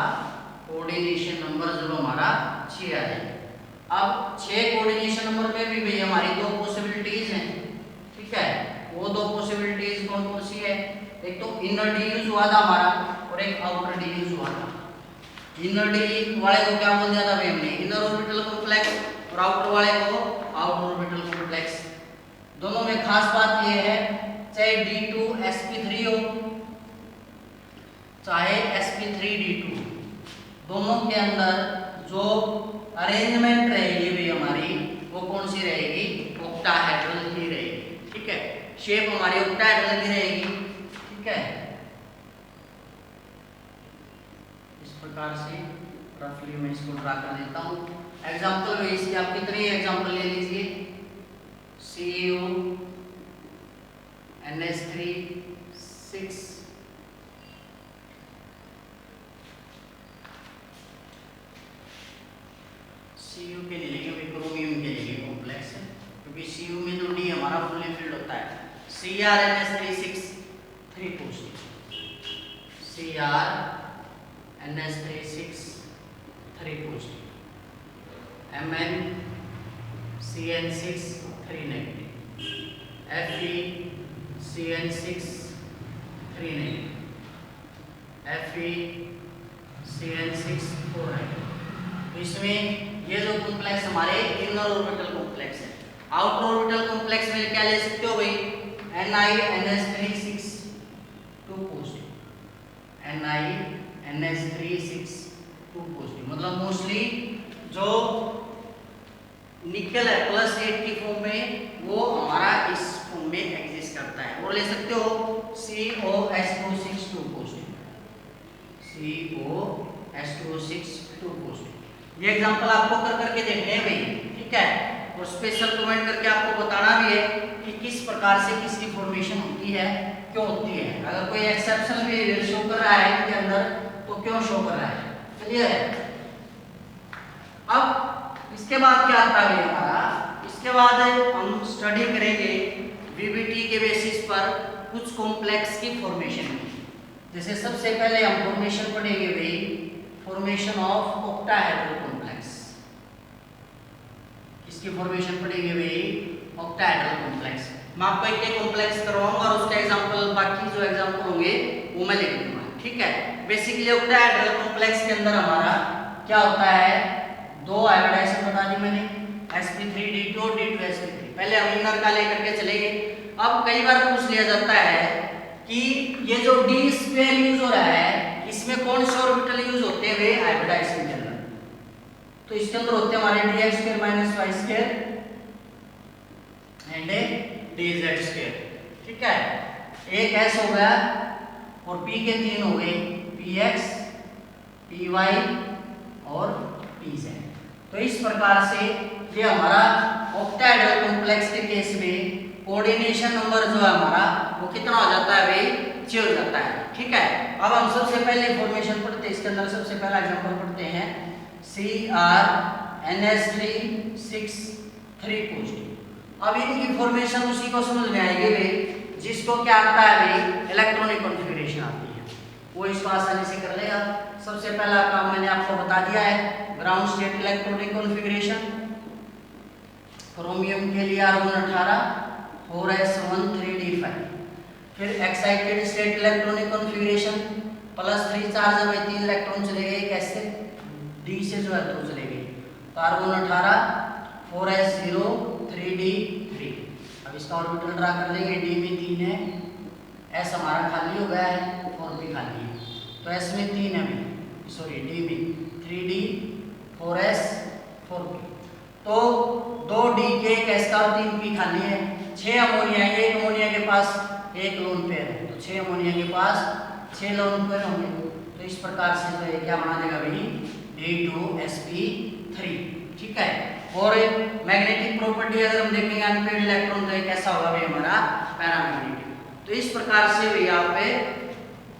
कोऑर्डिनेशन नंबर जब हमारा 6 आ जाए। अब 6 कोऑर्डिनेशन नंबर पे भी भाई हमारी 2 पॉसिबिलिटीज हैं। ठीक है, वो 2 पॉसिबिलिटीज कौन कौन सी है, एक तो इनर डी यूज हुआ था हमारा और एक आउटर डी यूज हुआ था। इनर डी वाले को क्या बोल दिया था भाई हमने, इनर ऑर्बिटल कॉम्प्लेक्स, और आउटर वाले को आउटर ऑर्बिटल कॉम्प्लेक्स। दोनों में खास बात ये है, चाहे D2sp3 हो चाहे sp3d2, दोनों के अंदर जो अरेंजमेंट रहेगी भाई हमारी वो कौन सी रहेगी, ऑक्टाहेड्रल ही रहेगी। ठीक है, शेप हमारी ऑक्टाहेड्रल ही रहेगी। ठीक है, इस प्रकार से रफली मैं इसको ड्रा कर देता हूँ। एग्जांपल में इसके आप कितने एग्जांपल ले लीजिए, CuNS3 6, Cu के लिए लेंगे, क्रोमियम के लिए कॉम्प्लेक्स है क्योंकि Cu में तो D हमारा फुल्ली फिल्ड होता है। CrNS3 6 3 positive, CrNS3 6 3 positive, MnCN6 3 negative, FeCN6 3 negative, FeCN6 4 negative. तो इसमें ये जो कॉम्प्लेक्स हमारे इनर ऑर्बिटल कॉम्प्लेक्स है, आउटर ऑर्बिटल कॉम्प्लेक्स में क्या ले सकते हो भाई, NiNS3 6 2 पॉजिटिव, NiNS3 6 2 पॉजिटिव। मतलब मोस्टली जो निकल है +8 की फॉर्म में वो हमारा इस फॉर्म में एग्जिस्ट करता है। और ले सकते हो COS2 2 पॉजिटिव, COS2 2 पॉजिटिव। ये एग्जांपल आपको कर करके देखने हैं भाई, ठीक है। और स्पेशल कमेंट करके आपको बताना भी है कि किस प्रकार से किसकी फॉर्मेशन होती है, क्यों होती है। अगर कोई एक्सेप्शनल बिहेवियर शो कर रहा है इनके अंदर तो क्यों शो कर रहा है, क्लियर है। अब इसके बाद क्या आता है हमारा, इसके बाद हम स्टडी करेंगे वीबीटी के बेसिस पर कुछ कॉम्प्लेक्स की फॉर्मेशन की। जैसे सबसे पहले हम फॉर्मेशन पढ़ेंगे भाई, फॉर्मेशन ऑफ ऑक्टाहेड्रल कॉम्प्लेक्स। इसकी फॉर्मेशन पढ़ेंगे भाई, ऑक्टाहेड्रल कॉम्प्लेक्स। मैं आपको एक कॉम्प्लेक्स करवाऊंगा और उसका एग्जांपल, बाकी जो एग्जांपल होंगे वो मैं लिख दूंगा, ठीक है। बेसिकली ऑक्टाहेड्रल कॉम्प्लेक्स के अंदर हमारा क्या होता है, दो हाइब्रिडाइजेशन बता दी मैंने, sp3d2 और d2sp3। पहले हम इनर का लेकर के चलेंगे। अब कई बार पूछ लिया जाता है कि ये जो d स्क्वायर यूज हो रहा है इसमें कौन से ऑर्बिटल यूज होते हैं वे हाइब्रिडाइजेशन के अंदर। तो इसके अंदर होते हैं हमारे dx² - y² एंड dz², ठीक है। एक s हो गया और p के 3 हो गए, px, py और pz। तो इस प्रकार से ये हमारा ऑक्टाहेड्रल कॉम्प्लेक्स के केस में कोऑर्डिनेशन नंबर जो है हमारा वो कितना हो जाता है भाई, 6 हो जाता है, ठीक है। अब हम सबसे पहले फॉर्मेशन पढ़ते हैं। इसके अंदर सबसे पहला एग्जांपल पढ़ते हैं CrNS3 6 3 पॉजिटिव। अब इनकी फॉर्मेशन उसी को समझ में आएगी भाई जिसको क्या आता है भाई, इलेक्ट्रॉनिक कॉन्फ़िगरेशन आती है, वो इसको आसानी से कर लेगा। सबसे पहला काम मैंने आपको बता दिया है, ground state electronic configuration. Chromium के लिए R118 4s1 3d5। फिर excited state electronic configuration +3 charge में 3 इलेक्ट्रॉन चले गए, कैसे d से जो है 2 चले गए, तो R118 4s0 3d3। अब इसका ऑर्बिटल ड्रा कर लेंगे, d में 3 है, s हमारा खाली हो गया है, 4 भी खाली है, तो s में 3 है अभी, सॉरी d में 3d 4s 4p। तो 2d के एक s का और 3p खाली है। 6 अमोनिया है, एक अमोनिया के पास एक लोन पेयर है, तो 6 अमोनिया के पास 6 लोन पेयर होंगे। तो इस प्रकार से तो ये क्या बना देगा भाई, d2sp3, ठीक है। और मैग्नेटिक प्रॉपर्टी अगर हम देखेंगे अनपेयर्ड इलेक्ट्रॉन तो कैसा होगा भाई हमारा, पैरामैग्नेटिक। तो इस प्रकार से भाई यहाँ पे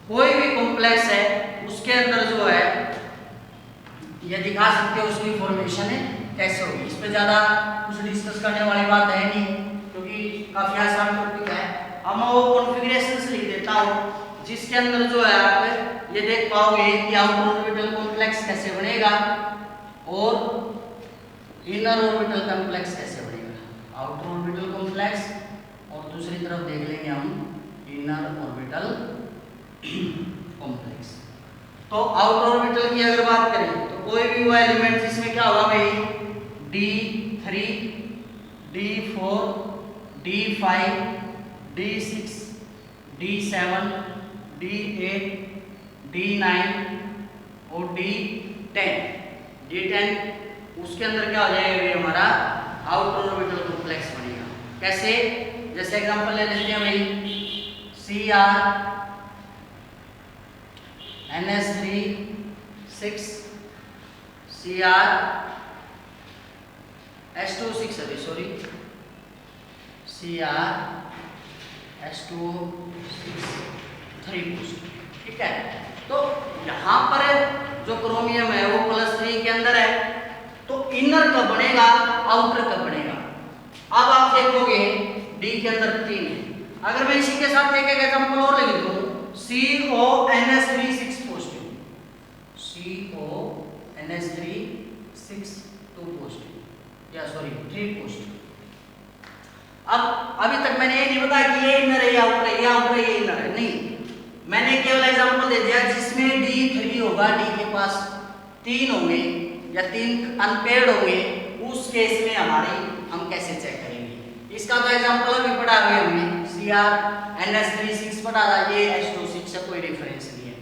कोई भी कॉम्प्लेक्स है उसके अंदर जो है ये दिखा सकते हो उसकी फॉर्मेशन है कैसे होगी। इस पे ज्यादा कुछ डिस्कस करने वाली बात है नहीं क्योंकि काफी आसान टॉपिक है। अब मैं वो कॉन्फ़िगरेशंस लिख देता हूँ जिसके अंदर जो है आप ये देख पाओगे कि आउटर ऑर्बिटल कॉम्प्लेक्स कैसे बनेगा और इनर ऑर्बिटल कॉम्प्लेक्स कैसे बनेगा। आउटर ऑर्बिटल कॉम्प्लेक्स और दूसरी तरफ देख लेंगे हम इनर ऑर्बिटल कॉम्प्लेक्स। तो आउटर ऑर्बिटल की अगर बात करें तो कोई भी वो एलिमेंट जिसमें क्या होगा भाई, d3 d4 d5 d6 d7 d8 d9 और d10। उसके अंदर क्या हो जाएगा भाई हमारा आउटर ऑर्बिटल कॉम्प्लेक्स बनेगा। कैसे, जैसे एग्जांपल ले लेते हैं भाई CrNS3 6 CrS2 6 अभी सॉरी CrS2 6 3 ठीक है। तो यहाँ पर जो क्रोमियम है वो +3 के अंदर है, तो इनर कब बनेगा, आउटर कब बनेगा। अब आप देखोगे डी के अंदर 3 है। अगर मैं इसी के साथ एक एग्जांपल और लिख दूं CONS3 6 पॉजिटिव, CONS3 6 2 पॉजिटिव या सॉरी 3 पॉजिटिव। अब अभी तक मैंने ये नहीं बताया कि ये इनर है या आउटर है, या आउटर है ये इनर है, नहीं, मैंने केवल एग्जांपल दे दिया जिसमें D3 होगा, D के पास 3 होंगे या 3 अनपेयर्ड होंगे, उस केस में हमारी हम कैसे चेक करेंगे। इसका तो एग्जांपल अभी पढ़ा हुआ हमने, CrNS3 6 पढ़ा था, ये H2 6 से कोई डिफरेंस नहीं है।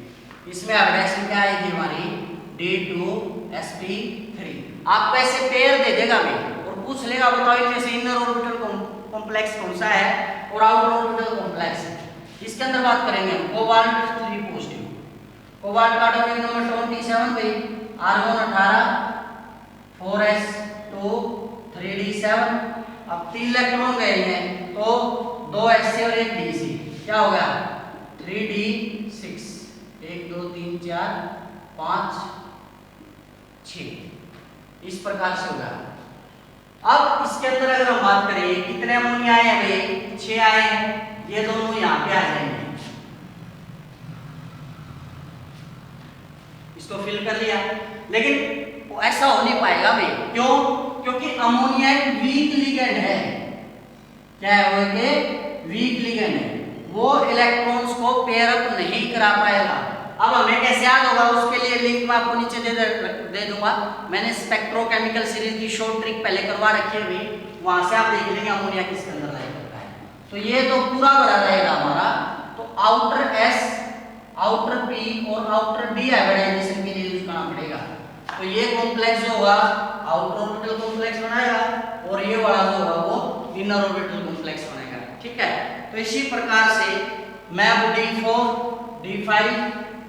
इसमें हाइब्रिडेशन क्या आएगी हमारी D2sp3। आपको ऐसे पेयर दे देगा भी और पूछ लेगा बताओ इनमें से इनर ऑर्बिटल कॉम्प्लेक्स कौन सा है और आउटर ऑर्बिटल कॉम्प्लेक्स है। इसके अंदर बात करेंगे हम कोबाल्ट 3 पॉजिटिव, कोबाल्ट का एटॉमिक नंबर 27 भाई, आर्गन 18, 4s2 3d7। अब 3 इलेक्ट्रॉन गए हैं तो 2 Sc और 1 Dc, क्या हो गया 3d6, 1 2 3 4 5 6, इस प्रकार से होगा। अब इसके अंदर अगर हम बात करें कितने अमोनिया आए हैं भाई, 6 आए हैं, ये दोनों यहाँ पे आ जाएंगे, इसको फिल कर लिया। लेकिन ऐसा हो नहीं पाएगा भाई, क्यों? क्योंकि अमोनिया एक वीक लिगेंड है। क्या है वो? एक वीक लिगेंड है, वो इलेक्ट्रॉन्स को पेयर अप नहीं करा पाएगा। अब हमें कैसे याद होगा, उसके लिए लिंक मैं आपको नीचे दे दूंगा। मैंने स्पेक्ट्रोकेमिकल सीरीज की शॉर्ट ट्रिक पहले करवा रखी है भाई, वहां से आप देख लेंगे अमोनिया किसके अंदर लाया करता है। तो ये तो पूरा भरा रहेगा हमारा, तो आउटर S, आउटर P और आउटर D हाइब्रिडाइजेशन के लिए यूज करना पड़ेगा। तो ये कॉम्प्लेक्स जो होगा आउटर ऑर्बिटल कॉम्प्लेक्स बनाएगा और ये वाला जो होगा वो इनर ऑर्बिटल कॉम्प्लेक्स बनाएगा। ठीक है, तो इसी प्रकार से मैं अब D4, D5,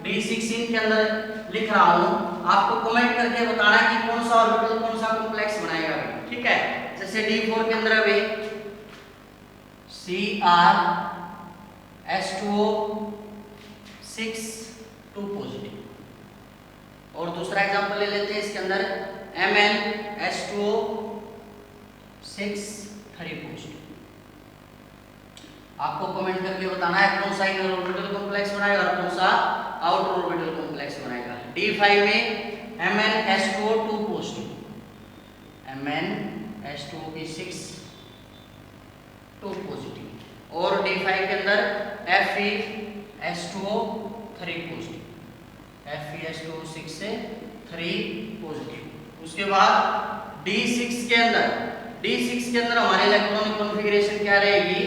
D6 इनके अंदर लिख रहा हूं, आपको कमेंट करके बताना कि कौन सा ऑर्बिटल कौन सा कॉम्प्लेक्स बनाएगा। ठीक है, जैसे D4 के अंदर अभी Cr(S2O6) 2 पॉजिटिव, और दूसरा एग्जांपल ले लेते हैं इसके अंदर MnS2O6 3 पॉजिटिव। आपको कमेंट करके बताना है कौन सा इनर ऑर्बिटल कॉम्प्लेक्स बनाएगा और कौन सा आउटर ऑर्बिटल कॉम्प्लेक्स बनाएगा। D5 में MnS2O2 पॉजिटिव, MnS2O6 2 पॉजिटिव, और D5 के अंदर FeS2O3 पॉजिटिव, FeS2O6 से 3 पॉजिटिव। उसके बाद D6 के अंदर हमारे इलेक्ट्रॉनिक कॉन्फ़िगरेशन क्या रहेगी,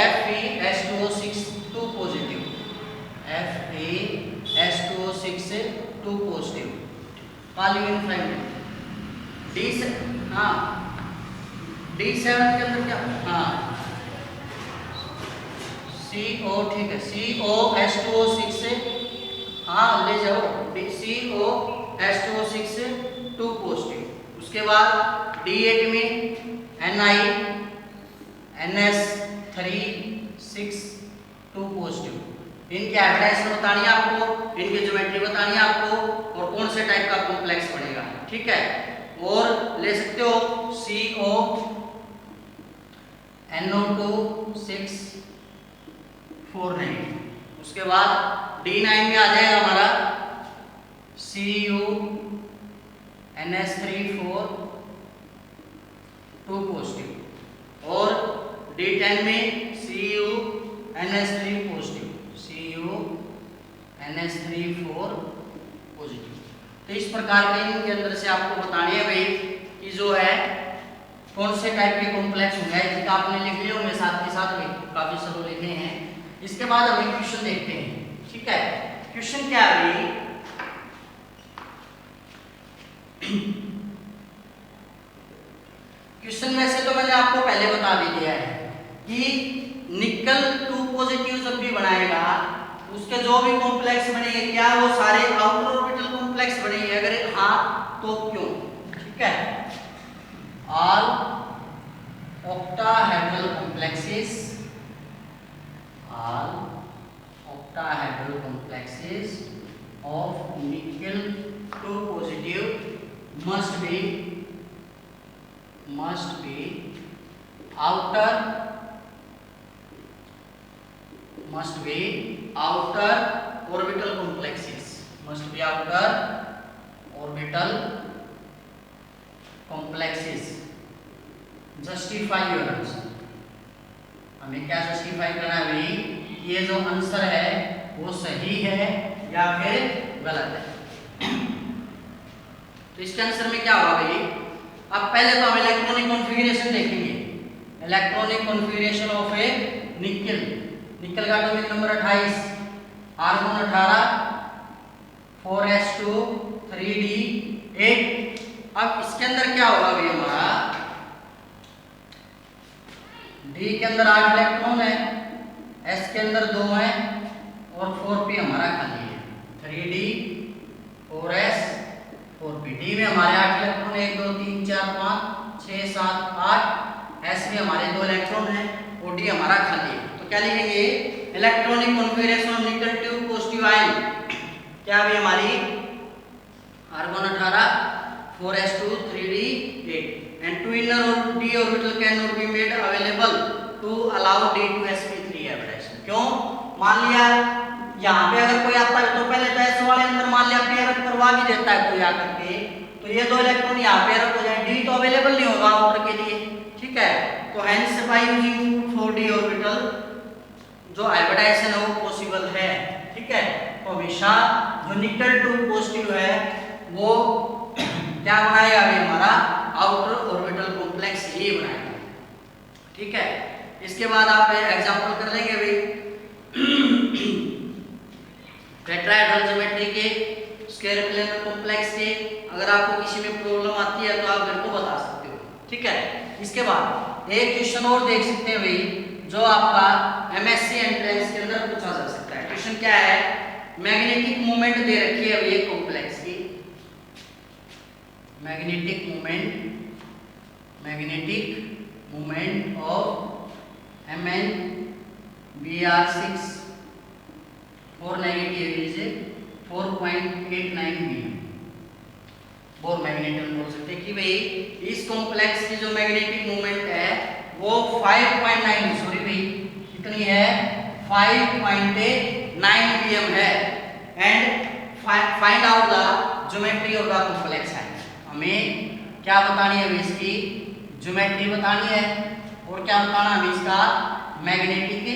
FeS2O6 2 पॉजिटिव, FeS2O6 से 2 पॉजिटिव, काली इनफाइनाइट। D7 के अंदर क्या, CO, ठीक है, COS2O6 से, ले जाओ, COS2O6 से 2 पॉजिटिव। उसके बाद D8 में NiNS3 6 2 पॉजिटिव। इनके हाइब्रिडाइजेशन बतानी है आपको, इनकी ज्योमेट्री बतानी है आपको, और कौन से टाइप का कॉम्प्लेक्स बनेगा। ठीक है, और ले सकते हो CONO2 6 4 9। उसके बाद D9 में आ जाएगा हमारा CuNS3 4 2 पॉजिटिव, और D10 में CuNS3 पॉजिटिव, CuNS3 4 पॉजिटिव। तो इस प्रकार के इनके अंदर से आपको बतानी है भाई कि जो है कौन से टाइप के कॉम्प्लेक्स होंगे, जिनका आपने लिख लिए होंगे साथ के साथ में, काफी सारे लिखे हैं। इसके बाद हम क्वेश्चन देखते हैं। ठीक है, क्वेश्चन क्या है भाई, क्वेश्चन में से तो मैंने आपको पहले बता दिया है कि निकल 2 पॉजिटिव जब भी बनाएगा उसके जो भी कॉम्प्लेक्स बनेंगे क्या वो सारे आउटर ऑर्बिटल कॉम्प्लेक्स बनेंगे, अगर हाँ तो क्यों। ठीक है, all octahedral complexes, all octahedral complexes of nickel 2 positive must be outer orbital complexes, justify your answer. हमें क्या जस्टिफाई करना है भाई, ये जो आंसर है वो सही है या फिर गलत है। तो इसके आंसर में क्या होगा भाई, अब पहले तो हम इलेक्ट्रॉनिक कॉन्फ़िगरेशन देखेंगे। इलेक्ट्रॉनिक कॉन्फ़िगरेशन ऑफ ए निकल। निकल का atomic number 28, argon 18, 4s2 3d8। अब इसके अंदर क्या होगा भाई हमारा, डी के अंदर 8 इलेक्ट्रॉन है, एस के अंदर 2 है और 4p हमारा खाली है। 3d 4s 4p। डी में हमारे 8 इलेक्ट्रॉन, 1 2 3 4 5 6 7 8। एस में हमारे 2 इलेक्ट्रॉन है और डी हमारा खाली है। तो क्या लिखेंगे, इलेक्ट्रॉनिक कॉन्फ़िगरेशन ऑफ निकल ट्यूब पॉजिटिव आयन क्या भी हमारी argon 18 4s2 3d8 and 2 inner d orbital cannot be made available to allow d to sp3 hybridization। क्यों, मान लिया यहाँ पे अगर कोई आता है तो पहले तो s वाले अंदर मान लिया पेयर अप करवा भी देता है कोई आकर के, तो ये 2 इलेक्ट्रॉन यहाँ पेयर अप हो जाए, d तो अवेलेबल नहीं होगा आउटर के लिए, ठीक है। तो hence by using 4d orbital जो हाइब्रिडाइजेशन है वो पॉसिबल है, ठीक है। तो हमेशा जो निकल टू पॉजिटिव है वो क्या बनाएगा अभी हमारा आउटर ऑर्बिटल कॉम्प्लेक्स ही बनाएगा, ठीक है। इसके बाद आप एग्जांपल कर लेंगे अभी टेट्राहेड्रल ज्योमेट्री के, स्क्वायर प्लेनर कॉम्प्लेक्स के। अगर आपको किसी में प्रॉब्लम आती है तो आप मेरे को बता सकते हो, ठीक है। इसके बाद एक क्वेश्चन और देख सकते हैं भाई, जो आपका एमएससी एंट्रेंस के अंदर पूछा जा सकता है। क्वेश्चन क्या है, मैग्नेटिक मोमेंट दे रखी है अभी एक कॉम्प्लेक्स की, magnetic moment of Mn Br6 4 negative is 4.89 Bm। Bore magneton बोल सकते हैं कि भाई इस कॉम्प्लेक्स की जो मैग्नेटिक मोमेंट है वो 5.9 सॉरी भाई कितनी है 5.9 Bm है। And find out the geometry of the complex है। हमें क्या बतानी है, इसकी ज्योमेट्री बतानी है और क्या बताना है, हमें इसका मैग्नेटिक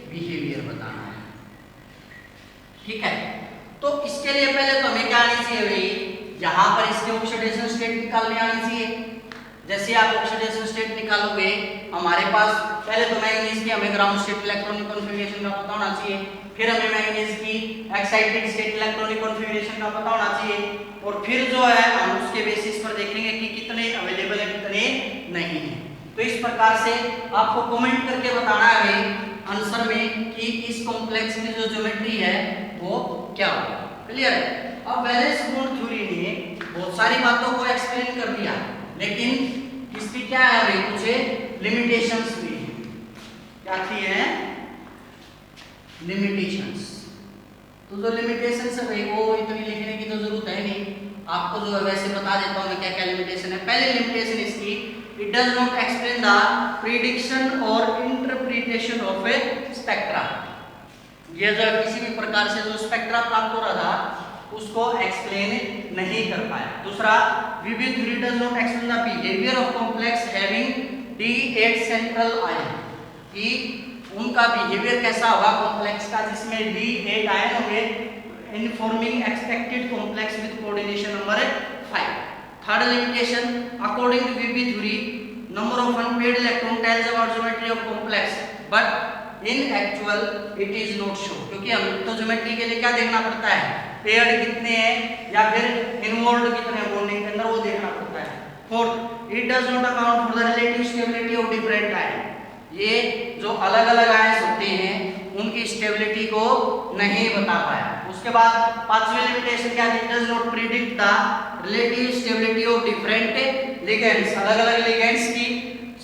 बिहेवियर बताना है, ठीक है। तो इसके लिए पहले तो हमें क्या आनी चाहिए भाई, यहाँ पर इसके ऑक्सीडेशन स्टेट निकालने आनी चाहिए। जैसे आप ऑक्सीडेशन स्टेट निकालोगे, हमारे पास पहले तो मैंगनीज की हमें ग्राउंड स्टेट इलेक्ट्रॉनिक कॉन्फ़िगरेशन का पता होना चाहिए, फिर हमें मैंगनीज की एक्साइटेड स्टेट इलेक्ट्रॉनिक कॉन्फ़िगरेशन का पता होना चाहिए, और फिर जो है हम उसके बेसिस पर देखेंगे कि कितने अवेलेबल है कितने नहीं है। तो इस प्रकार से आपको कमेंट करके बताना है भाई आंसर में कि इस कॉम्प्लेक्स की जो ज्योमेट्री है वो क्या होगा। क्लियर है। अब वैलेंस बॉन्ड थ्योरी ने बहुत सारी बातों को एक्सप्लेन कर दिया, लेकिन इसकी क्या है भाई कुछ लिमिटेशंस भी हैं। क्या थी है लिमिटेशंस। तो जो लिमिटेशंस है भाई वो इतनी लिखने की तो जरूरत है नहीं, आपको जो है वैसे बता देता हूँ मैं क्या क्या लिमिटेशन है। पहले लिमिटेशन इसकी, it does not explain the prediction और इंटरप्रिटेशन ऑफ ए स्पेक्ट्रा। ये जो किसी भी प्रकार से जो स्पेक्ट्रा प्राप्त हो रहा था उसको एक्सप्लेन नहीं कर पाया। दूसरा, विविध theory does not explain the behaviour of complex having D8 central ion, कि उनका बिहेवियर कैसा होगा कॉम्प्लेक्स का जिसमें D8 आयन होंगे in forming expected complex with coordination number 5। Third limitation, according to विविध theory number of unpaired electron tells about geometry of complex but in actual it is not show, क्योंकि हम तो ज्योमेट्री के लिए क्या देखना पड़ता है, पेयर्ड कितने हैं या फिर इन्वॉल्वड कितने हैं बॉन्डिंग के अंदर, वो देखना पड़ता है। Fourth, it does not account for the relative stability of different ion. ये जो अलग अलग आयन्स होते हैं उनकी स्टेबिलिटी को नहीं बता पाया। उसके बाद पांचवी लिमिटेशन क्या है, it does not predict the relative stability of different ligands. अलग अलग लिगेंड्स की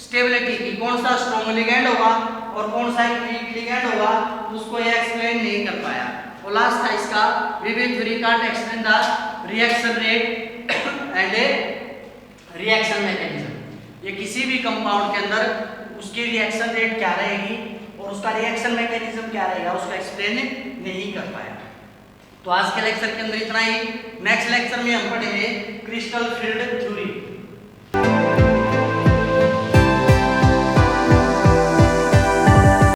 स्टेबिलिटी की कौन सा स्ट्रॉन्ग लिगेंड होगा और कौन सा वीक लिगेंड होगा उसको ये एक्सप्लेन नहीं कर पाया। और लास्ट था इसका, विविध theory can't explain the reaction rate and reaction mechanism. ये किसी भी कंपाउंड के अंदर उसकी रिएक्शन रेट क्या रहेगी और उसका रिएक्शन मैकेनिज्म क्या रहेगा उसको एक्सप्लेन नहीं कर पाया। तो आज के लेक्चर के अंदर इतना ही। नेक्स्ट लेक्चर में हम पढ़ेंगे क्रिस्टल फील्ड थ्योरी।